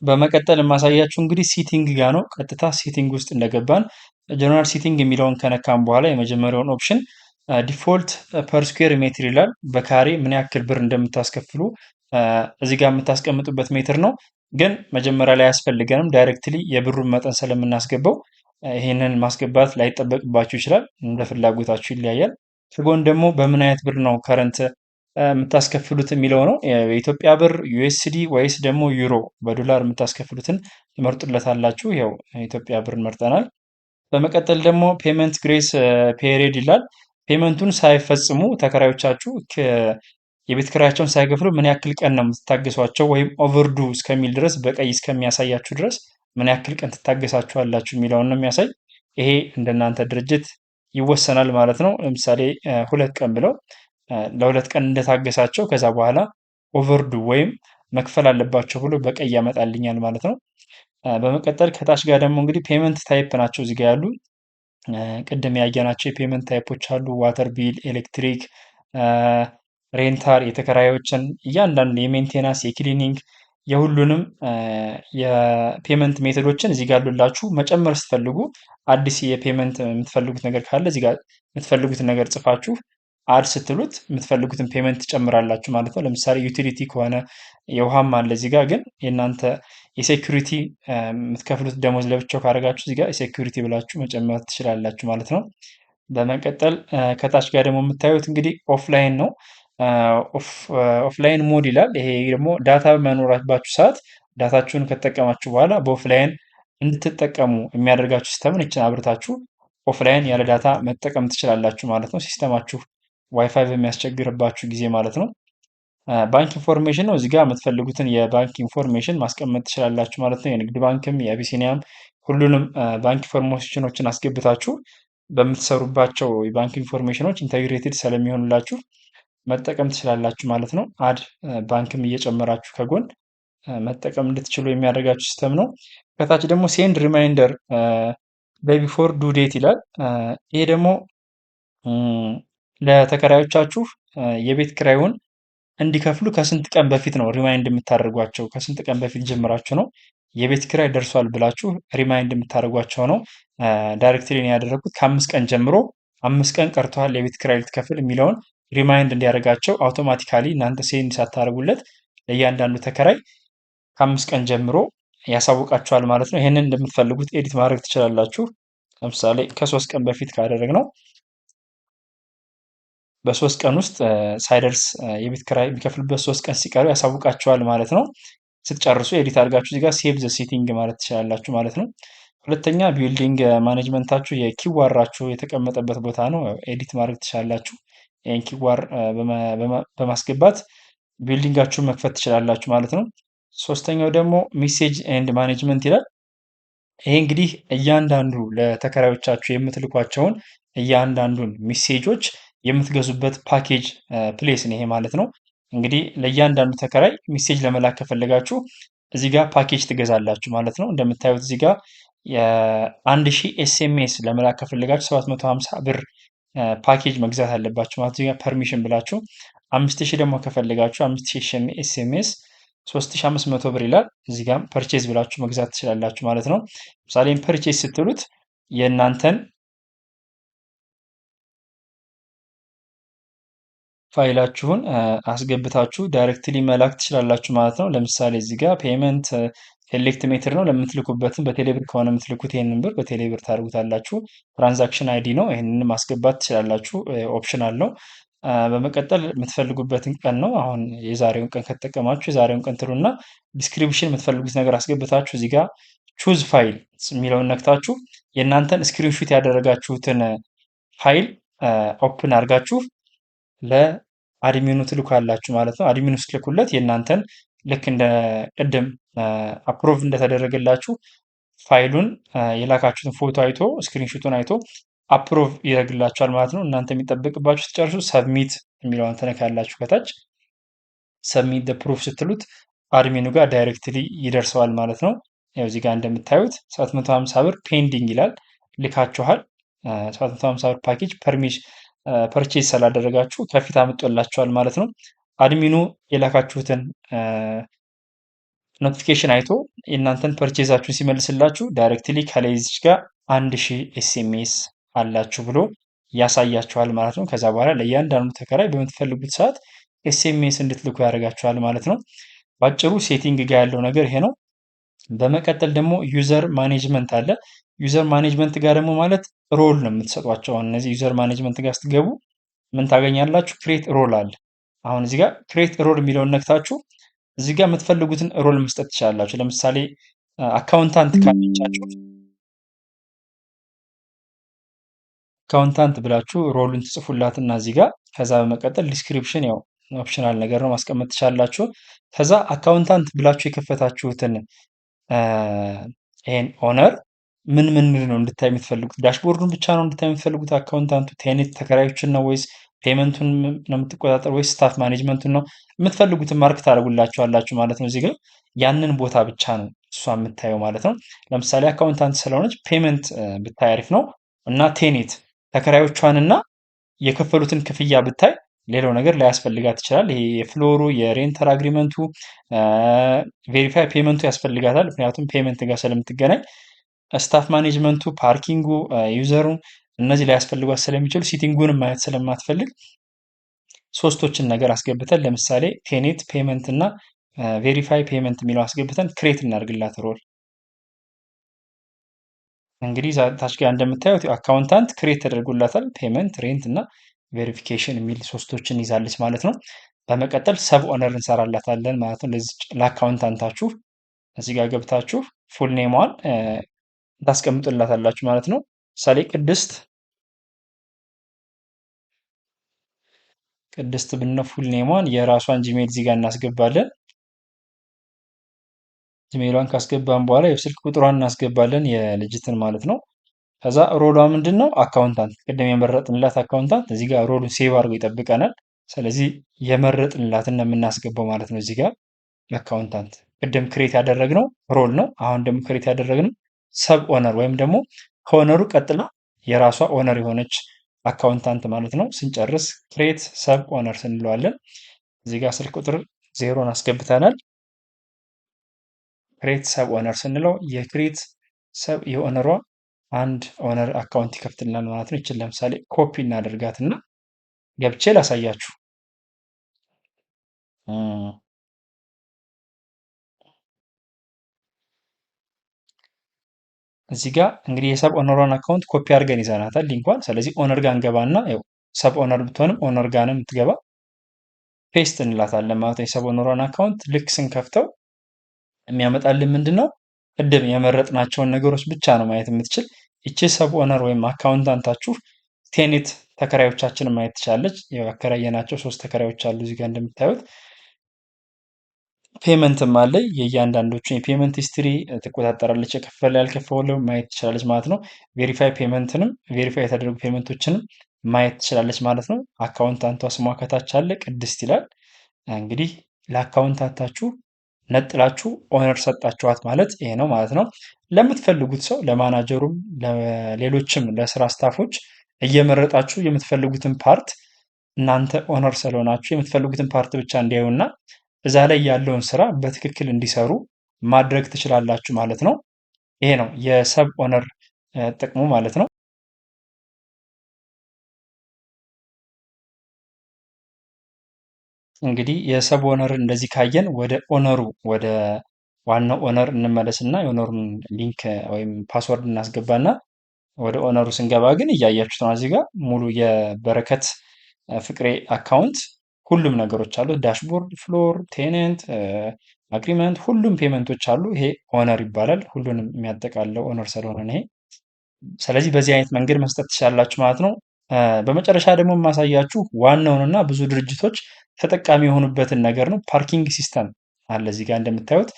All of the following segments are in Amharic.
በመቀጠል የማሳያችሁ እንግዲህ ሲቲንግ ጋር ነው። ቀጥታ ሲቲንግ ውስጥ እንደገባን ጀነራል ሲቲንግ የሚለውን ከነካም በኋላ የመጀመሪያውን ኦፕሽን ዲፎልት ፐር ስኩዌር ሜትር ይላል። በካሬ ምን ያክል ብር እንደምታስከፍሉ እዚህ ጋር የምታስቀምጡበት ሜትር ነው። ግን መጀመሪያ ላይ አያስፈልገንም። ዳይሬክትሊ የብሩን መጠን ስለምናስገባው ይሄንን ማስገባት ላይጠበቅባችሁ ይችላል። እንደ ፍላጎታችሁ ይለያያል። ከጎን ደግሞ በምን አይነት ብር ነው ከረንት የምታስከፍሉት የሚለው ነው። የኢትዮጵያ ብር፣ ዩኤስዲ ወይስ ደግሞ ዩሮ በዶላር የምታስከፍሉትን ትመርጡለታላችሁ። ያው የኢትዮጵያ ብር መርጠናል። በመቀጠል ደግሞ ፔመንት ግሬስ ፔሪድ ይላል። ፔመንቱን ሳይፈጽሙ ተከራዮቻችሁ የቤት ኪራያቸውን ሳይከፍሉ ምን ያክል ቀን ነው የምትታገሷቸው፣ ወይም ኦቨርዱ እስከሚል ድረስ በቀይ እስከሚያሳያችሁ ድረስ ምን ያክል ቀን ትታገሳችኋላችሁ የሚለውን ነው የሚያሳይ። ይሄ እንደናንተ ድርጅት ይወሰናል ማለት ነው። ለምሳሌ 2 ቀን ብለው ለሁለት ቀን እንደታገሳቸው ከዛ በኋላ ኦቨርዱ ወይም መክፈል አለባቸው ብሎ በቀይ ያመጣልኛል ማለት ነው። በመቀጠል ከታች ጋር ደግሞ እንግዲህ ፔመንት ታይፕ ናቸው እዚህ ጋር ያሉ ቅድም ያየናቸው የፔመንት ታይፖች አሉ። ዋተር ቢል፣ ኤሌክትሪክ፣ ሬንታር፣ የተከራዮችን እያንዳንዱ የሜንቴናንስ፣ የክሊኒንግ የሁሉንም የፔመንት ሜቶዶችን እዚህ ጋር አሉላችሁ። መጨመር ስትፈልጉ አዲስ የፔመንት የምትፈልጉት ነገር ካለ እዚህ ጋር የምትፈልጉትን ነገር ጽፋችሁ አድ ስትሉት የምትፈልጉትን ፔመንት ትጨምራላችሁ ማለት ነው። ለምሳሌ ዩቲሊቲ ከሆነ የውሃም አለ እዚህ ጋር። ግን የእናንተ የሴኩሪቲ የምትከፍሉት ደሞዝ ለብቻው ካደረጋችሁ እዚህ ጋር የሴኩሪቲ ብላችሁ መጨመር ትችላላችሁ ማለት ነው። በመቀጠል ከታች ጋር ደግሞ የምታዩት እንግዲህ ኦፍላይን ነው። ኦፍላይን ሞድ ይላል። ይሄ ደግሞ ዳታ በመኖራባችሁ ሰዓት ዳታችሁን ከተጠቀማችሁ በኋላ በኦፍላይን እንድትጠቀሙ የሚያደርጋችሁ ሲስተምን ይችን አብርታችሁ ኦፍላይን ያለ ዳታ መጠቀም ትችላላችሁ ማለት ነው። ሲስተማችሁ ዋይፋይ በሚያስቸግርባችሁ ጊዜ ማለት ነው። ባንክ ኢንፎርሜሽን ነው። እዚህ ጋር የምትፈልጉትን የባንክ ኢንፎርሜሽን ማስቀመጥ ትችላላችሁ ማለት ነው። የንግድ ባንክም የአቢሲኒያም ሁሉንም ባንክ ኢንፎርሜሽኖችን አስገብታችሁ በምትሰሩባቸው የባንክ ኢንፎርሜሽኖች ኢንተግሬትድ ስለሚሆኑላችሁ መጠቀም ትችላላችሁ ማለት ነው። አድ ባንክም እየጨመራችሁ ከጎን መጠቀም እንድትችሉ የሚያደርጋችሁ ሲስተም ነው። ከታች ደግሞ ሴንድ ሪማይንደር ቢፎር ዱ ዴት ይላል። ይሄ ደግሞ ለተከራዮቻችሁ የቤት ኪራዩን እንዲከፍሉ ከስንት ቀን በፊት ነው ሪማይንድ የምታደርጓቸው። ከስንት ቀን በፊት ጀምራችሁ ነው የቤት ኪራይ ደርሷል ብላችሁ ሪማይንድ የምታደርጓቸው ነው። ዳይሬክትሊ ነው ያደረጉት። ከ5 ቀን ጀምሮ 5 ቀን ቀርቷል የቤት ኪራይ ልትከፍል የሚለውን ሪማይንድ እንዲያደርጋቸው አውቶማቲካሊ እናንተ ሴንድ ሳታደርጉለት ለእያንዳንዱ ተከራይ ከ5 ቀን ጀምሮ ያሳውቃችኋል ማለት ነው። ይህንን እንደምትፈልጉት ኤዲት ማድረግ ትችላላችሁ። ለምሳሌ ከ3 ቀን በፊት ካደረግ ነው በ3 ቀን ውስጥ ሳይደርስ የቤት ኪራይ የሚከፍሉበት 3 ቀን ሲቀሩ ያሳውቃችኋል ማለት ነው። ስትጨርሱ ኤዲት አድርጋችሁ እዚህ ጋር ሴቭ ዘ ሴቲንግ ማለት ትችላላችሁ ማለት ነው። ሁለተኛ ቢልዲንግ ማኔጅመንታችሁ የኪዋራችሁ የተቀመጠበት ቦታ ነው። ኤዲት ማድረግ ትችላላችሁ። ይህን ኪዋር በማስገባት ቢልዲንጋችሁን መክፈት ትችላላችሁ ማለት ነው። ሶስተኛው ደግሞ ሜሴጅ ኤንድ ማኔጅመንት ይላል። ይሄ እንግዲህ እያንዳንዱ ለተከራዮቻችሁ የምትልኳቸውን እያንዳንዱን ሜሴጆች የምትገዙበት ፓኬጅ ፕሌስ ነው ይሄ ማለት ነው። እንግዲህ ለእያንዳንዱ ተከራይ ሜሴጅ ለመላክ ከፈለጋችሁ እዚህ ጋር ፓኬጅ ትገዛላችሁ ማለት ነው። እንደምታዩት እዚህ ጋር የ1000 ኤስኤምኤስ ለመላክ ከፈለጋችሁ 750 ብር ፓኬጅ መግዛት አለባችሁ ማለት እዚህ ጋር ፐርሚሽን ብላችሁ 5000 ደግሞ ከፈለጋችሁ 5000 ኤስኤምኤስ 3500 ብር ይላል። እዚህ ጋር ፐርቼዝ ብላችሁ መግዛት ትችላላችሁ ማለት ነው። ምሳሌ ፐርቼዝ ስትሉት የእናንተን ፋይላችሁን አስገብታችሁ ዳይሬክትሊ መላክ ትችላላችሁ ማለት ነው። ለምሳሌ እዚህ ጋር ፔመንት ሴሌክት ሜትር ነው ለምትልኩበትም በቴሌብር ከሆነ የምትልኩት ይህንን ብር በቴሌብር ታደርጉታላችሁ። ትራንዛክሽን አይዲ ነው፣ ይህንን ማስገባት ትችላላችሁ። ኦፕሽናል ነው። በመቀጠል የምትፈልጉበትን ቀን ነው። አሁን የዛሬውን ቀን ከተጠቀማችሁ የዛሬውን ቀን ትሉና ዲስክሪፕሽን የምትፈልጉት ነገር አስገብታችሁ እዚህ ጋር ቹዝ ፋይል የሚለውን ነክታችሁ የእናንተን ስክሪንሹት ያደረጋችሁትን ፋይል ኦፕን አድርጋችሁ ለአድሚኑ ትልካላችሁ ማለት ነው። አድሚኑ ስትልኩለት የእናንተን ልክ እንደ ቅድም አፕሮቭ እንደተደረገላችሁ ፋይሉን የላካችሁትን ፎቶ አይቶ ስክሪንሹቱን አይቶ አፕሮቭ ይደረግላችኋል ማለት ነው። እናንተ የሚጠበቅባችሁ ስትጨርሱ ሰብሚት የሚለውን ትነካላችሁ ከታች። ሰብሚት ፕሩፍ ስትሉት አድሚኑ ጋር ዳይሬክትሊ ይደርሰዋል ማለት ነው። ያው እዚህ ጋር እንደምታዩት 750 ብር ፔንዲንግ ይላል። ልካችኋል። 750 ብር ፓኬጅ ፐርቼዝ ስላደረጋችሁ ከፊት አምጦላችኋል ማለት ነው። አድሚኑ የላካችሁትን ኖቲፊኬሽን አይቶ የእናንተን ፐርቼዛችሁን ሲመልስላችሁ ዳይሬክትሊ ከላይ እዚች ጋር 1000 ኤስኤምኤስ አላችሁ ብሎ ያሳያችኋል ማለት ነው። ከዛ በኋላ ለእያንዳንዱ ተከራይ በምትፈልጉት ሰዓት ኤስኤምኤስ እንድትልኩ ያደርጋችኋል ማለት ነው። ባጭሩ ሴቲንግ ጋር ያለው ነገር ይሄ ነው። በመቀጠል ደግሞ ዩዘር ማኔጅመንት አለ። ዩዘር ማኔጅመንት ጋር ደግሞ ማለት ሮል ነው የምትሰጧቸው። አሁን እነዚህ ዩዘር ማኔጅመንት ጋር ስትገቡ ምን ታገኛላችሁ? ክሬት ሮል አለ። አሁን እዚህ ጋር ክሬት ሮል የሚለውን ነክታችሁ እዚህ ጋር የምትፈልጉትን ሮል መስጠት ትችላላችሁ። ለምሳሌ አካውንታንት ካለቻችሁ አካውንታንት ብላችሁ ሮሉን ትጽፉላትና እዚህ ጋር ከዛ በመቀጠል ዲስክሪፕሽን ያው ኦፕሽናል ነገር ነው ማስቀመጥ ትችላላችሁ። ከዛ አካውንታንት ብላችሁ የከፈታችሁትን ይሄን ኦነር ምን ነው እንድታይ የምትፈልጉት? ዳሽቦርዱን ብቻ ነው እንድታይ የምትፈልጉት? አካውንታንቱ ቴኔት ተከራዮችን ነው ወይስ ፔመንቱን ነው የምትቆጣጠር ወይስ ስታፍ ማኔጅመንቱን ነው የምትፈልጉትን ማርክ ታደርጉላችኋላችሁ ማለት ነው። እዚህ ጋር ያንን ቦታ ብቻ ነው እሷ የምታየው ማለት ነው። ለምሳሌ አካውንታንት ስለሆነች ፔመንት ብታይ አሪፍ ነው እና ቴኔት ተከራዮቿንና የከፈሉትን ክፍያ ብታይ ሌላው ነገር ላያስፈልጋት ይችላል። ይሄ የፍሎሩ የሬንተር አግሪመንቱ ቬሪፋይ ፔመንቱ ያስፈልጋታል፣ ምክንያቱም ፔመንት ጋር ስለምትገናኝ። ስታፍ ማኔጅመንቱ፣ ፓርኪንጉ፣ ዩዘሩ እነዚህ ላያስፈልጓት ስለሚችሉ ሲቲንጉንም ማየት ስለማትፈልግ ሶስቶችን ነገር አስገብተን ለምሳሌ ቴኔት ፔመንት እና ቬሪፋይ ፔመንት የሚለው አስገብተን ክሬት እናደርግላት ሮል። እንግዲህ ታች ጋር እንደምታዩት አካውንታንት ክሬት ተደርጎላታል። ፔመንት፣ ሬንት እና ቬሪፊኬሽን የሚል ሶስቶችን ይዛለች ማለት ነው። በመቀጠል ሰብ ኦነር እንሰራላታለን ማለት ነው። ለአካውንታንታችሁ እዚህ ጋር ገብታችሁ ፉል ኔሟን ታስቀምጡላታላችሁ ማለት ነው። ምሳሌ ቅድስት ብነ ፉል ኔሟን የራሷን ጂሜል እዚህ ጋር እናስገባለን። ጂሜሏን ካስገባን በኋላ የስልክ ቁጥሯን እናስገባለን የልጅትን ማለት ነው። ከዛ ሮሏ ምንድን ነው? አካውንታንት። ቅድም የመረጥንላት አካውንታንት እዚህ ጋር ሮሉን ሴቭ አድርጎ ይጠብቀናል። ስለዚህ የመረጥንላትን ነው የምናስገባው ማለት ነው። እዚህ ጋር አካውንታንት ቅድም ክሬት ያደረግነው ሮል ነው። አሁን ደግሞ ክሬት ያደረግነው ሰብ ኦነር ወይም ደግሞ ከኦነሩ ቀጥላ የራሷ ኦነር የሆነች አካውንታንት ማለት ነው። ስንጨርስ ክሬት ሰብ ኦነር ስንለዋለን። እዚህ ጋር ስልክ ቁጥር ዜሮን አስገብተናል። ክሬት ሰብ ኦነር ስንለው የክሬት ሰብ የኦነሯ አንድ ኦነር አካውንት ይከፍትልናል ማለት ነው። ይችን ለምሳሌ ኮፒ እናደርጋትና ገብቼ ላሳያችሁ። እዚህ ጋር እንግዲህ የሰብ ኦነሯን አካውንት ኮፒ አድርገን ይዘናታል ሊንኳን። ስለዚህ ኦነር ጋር እንገባና ያው ሰብ ኦነር ብትሆንም ኦነር ጋር ነው የምትገባ። ፔስት እንላታለን ማለት ነው። የሰብ ኦነሯን አካውንት ልክ ስንከፍተው የሚያመጣልን ምንድን ነው? ቅድም የመረጥናቸውን ነገሮች ብቻ ነው ማየት የምትችል። ይቺ ሰብ ኦነር ወይም አካውንታንታችሁ ቴኔት ተከራዮቻችንን ማየት ትችላለች። ያከራየናቸው 3 ተከራዮች አሉ እዚህ ጋር እንደምታዩት። ፔመንትም አለ። የእያንዳንዶቹን የፔመንት ሂስትሪ ትቆጣጠራለች። የከፈለ ያልከፈለው ማየት ትችላለች ማለት ነው። ቬሪፋይ ፔመንትንም ቬሪፋይ የተደረጉ ፔመንቶችንም ማየት ትችላለች ማለት ነው። አካውንታንቷ ስሟ ከታች አለ፣ ቅድስት ይላል። እንግዲህ ለአካውንታንታችሁ ነጥላችሁ ኦነር ሰጣችኋት ማለት ይሄ ነው ማለት ነው። ለምትፈልጉት ሰው ለማናጀሩም፣ ለሌሎችም ለስራ ስታፎች እየመረጣችሁ የምትፈልጉትን ፓርት እናንተ ኦነር ስለሆናችሁ የምትፈልጉትን ፓርት ብቻ እንዲያዩና እዛ ላይ ያለውን ስራ በትክክል እንዲሰሩ ማድረግ ትችላላችሁ ማለት ነው። ይሄ ነው የሰብ ኦነር ጥቅሙ ማለት ነው። እንግዲህ የሰብ ኦነር እንደዚህ ካየን ወደ ኦነሩ ወደ ዋናው ኦነር እንመለስና የኦነሩን ሊንክ ወይም ፓስወርድ እናስገባና ወደ ኦነሩ ስንገባ ግን እያያችሁት ነው። እዚህ ጋር ሙሉ የበረከት ፍቅሬ አካውንት ሁሉም ነገሮች አሉ። ዳሽቦርድ፣ ፍሎር፣ ቴነንት፣ አግሪመንት፣ ሁሉም ፔመንቶች አሉ። ይሄ ኦነር ይባላል። ሁሉንም የሚያጠቃለው ኦነር ስለሆነ ይሄ። ስለዚህ በዚህ አይነት መንገድ መስጠት ትችላላችሁ ማለት ነው። በመጨረሻ ደግሞ የማሳያችሁ ዋናውንና ብዙ ድርጅቶች ተጠቃሚ የሆኑበትን ነገር ነው። ፓርኪንግ ሲስተም አለ እዚህ ጋር እንደምታዩት።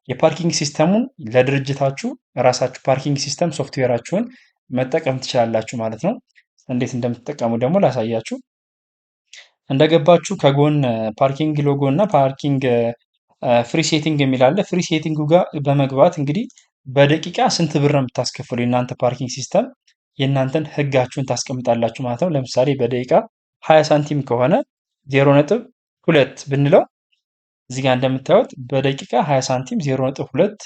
የፓርኪንግ ሲስተሙን ለድርጅታችሁ ራሳችሁ ፓርኪንግ ሲስተም ሶፍትዌራችሁን መጠቀም ትችላላችሁ ማለት ነው። እንዴት እንደምትጠቀሙ ደግሞ ላሳያችሁ። እንደገባችሁ ከጎን ፓርኪንግ ሎጎ እና ፓርኪንግ ፍሪ ሴቲንግ የሚል አለ። ፍሪ ሴቲንጉ ጋር በመግባት እንግዲህ በደቂቃ ስንት ብር ነው የምታስከፍሉ የእናንተ ፓርኪንግ ሲስተም የእናንተን ህጋችሁን ታስቀምጣላችሁ ማለት ነው። ለምሳሌ በደቂቃ 20 ሳንቲም ከሆነ 0.2 ብንለው እዚህ ጋር እንደምታዩት በደቂቃ 20 ሳንቲም 0.2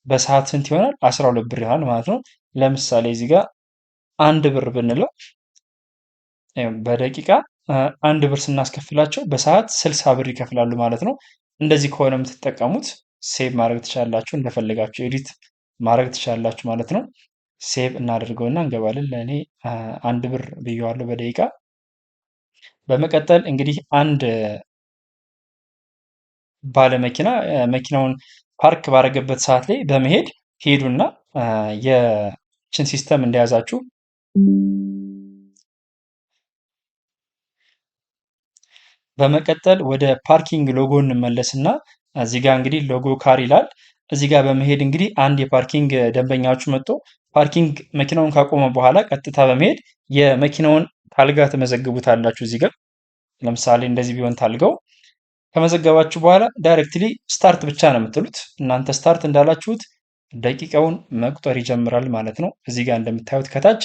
በሰዓት ስንት ይሆናል? 12 ብር ይሆናል ማለት ነው። ለምሳሌ እዚህ ጋር አንድ ብር ብንለው በደቂቃ አንድ ብር ስናስከፍላቸው በሰዓት 60 ብር ይከፍላሉ ማለት ነው። እንደዚህ ከሆነ የምትጠቀሙት ሴቭ ማድረግ ትችላላችሁ፣ እንደፈለጋችሁ ኤዲት ማድረግ ትችላላችሁ ማለት ነው። ሴቭ እናደርገውና እንገባለን። ለእኔ አንድ ብር ብየዋለሁ በደቂቃ። በመቀጠል እንግዲህ አንድ ባለመኪና መኪናውን ፓርክ ባረገበት ሰዓት ላይ በመሄድ ሄዱና የችን ሲስተም እንደያዛችሁ በመቀጠል ወደ ፓርኪንግ ሎጎ እንመለስና እዚህ ጋር እንግዲህ ሎጎ ካር ይላል። እዚህ ጋር በመሄድ እንግዲህ አንድ የፓርኪንግ ደንበኛችሁ መጥቶ ፓርኪንግ መኪናውን ካቆመ በኋላ ቀጥታ በመሄድ የመኪናውን ታልጋ ትመዘግቡታላችሁ። እዚህ ጋር ለምሳሌ እንደዚህ ቢሆን ታልገው ከመዘገባችሁ በኋላ ዳይሬክትሊ ስታርት ብቻ ነው የምትሉት። እናንተ ስታርት እንዳላችሁት ደቂቃውን መቁጠር ይጀምራል ማለት ነው። እዚህ ጋር እንደምታዩት ከታች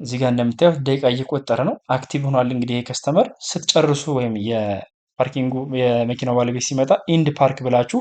እዚህ ጋር እንደምታዩት ደቂቃ እየቆጠረ ነው። አክቲቭ ሆኗል። እንግዲህ ይሄ ከስተመር ስትጨርሱ ወይም የፓርኪንጉ የመኪናው ባለቤት ሲመጣ ኢንድ ፓርክ ብላችሁ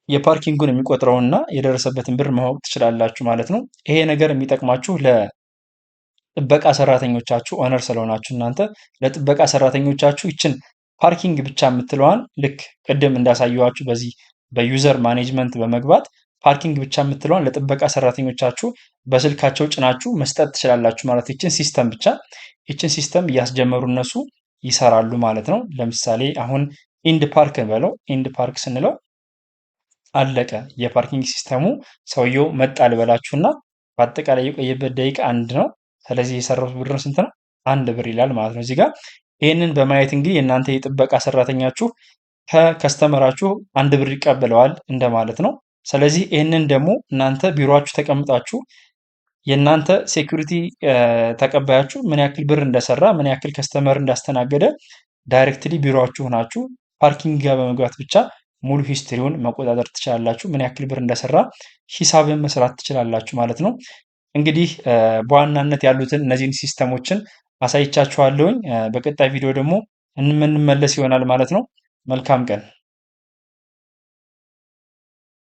የፓርኪንጉን የሚቆጥረውንና የደረሰበትን ብር ማወቅ ትችላላችሁ ማለት ነው። ይሄ ነገር የሚጠቅማችሁ ለጥበቃ ሰራተኞቻችሁ ኦነር ስለሆናችሁ እናንተ ለጥበቃ ሰራተኞቻችሁ ይችን ፓርኪንግ ብቻ የምትለዋን ልክ ቅድም እንዳሳየዋችሁ በዚህ በዩዘር ማኔጅመንት በመግባት ፓርኪንግ ብቻ የምትለዋን ለጥበቃ ሰራተኞቻችሁ በስልካቸው ጭናችሁ መስጠት ትችላላችሁ ማለት ይችን ሲስተም ብቻ ይችን ሲስተም እያስጀመሩ እነሱ ይሰራሉ ማለት ነው። ለምሳሌ አሁን ኢንድ ፓርክ በለው ኢንድ ፓርክ ስንለው አለቀ። የፓርኪንግ ሲስተሙ ሰውየው መጣ ልበላችሁና በአጠቃላይ የቆየበት ደቂቃ አንድ ነው። ስለዚህ የሰራው ብር ስንት ነው? አንድ ብር ይላል ማለት ነው። እዚህ ጋር ይህንን በማየት እንግዲህ የእናንተ የጥበቃ ሰራተኛችሁ ከከስተመራችሁ አንድ ብር ይቀበለዋል እንደማለት ነው። ስለዚህ ይህንን ደግሞ እናንተ ቢሮችሁ ተቀምጣችሁ የእናንተ ሴኩሪቲ ተቀባያችሁ ምን ያክል ብር እንደሰራ ምን ያክል ከስተመር እንዳስተናገደ ዳይሬክትሊ ቢሮችሁ ሆናችሁ ፓርኪንግ ጋር በመግባት ብቻ ሙሉ ሂስትሪውን መቆጣጠር ትችላላችሁ። ምን ያክል ብር እንደሰራ ሂሳብን መስራት ትችላላችሁ ማለት ነው። እንግዲህ በዋናነት ያሉትን እነዚህን ሲስተሞችን አሳይቻችኋለሁኝ። በቀጣይ ቪዲዮ ደግሞ የምንመለስ ይሆናል ማለት ነው። መልካም ቀን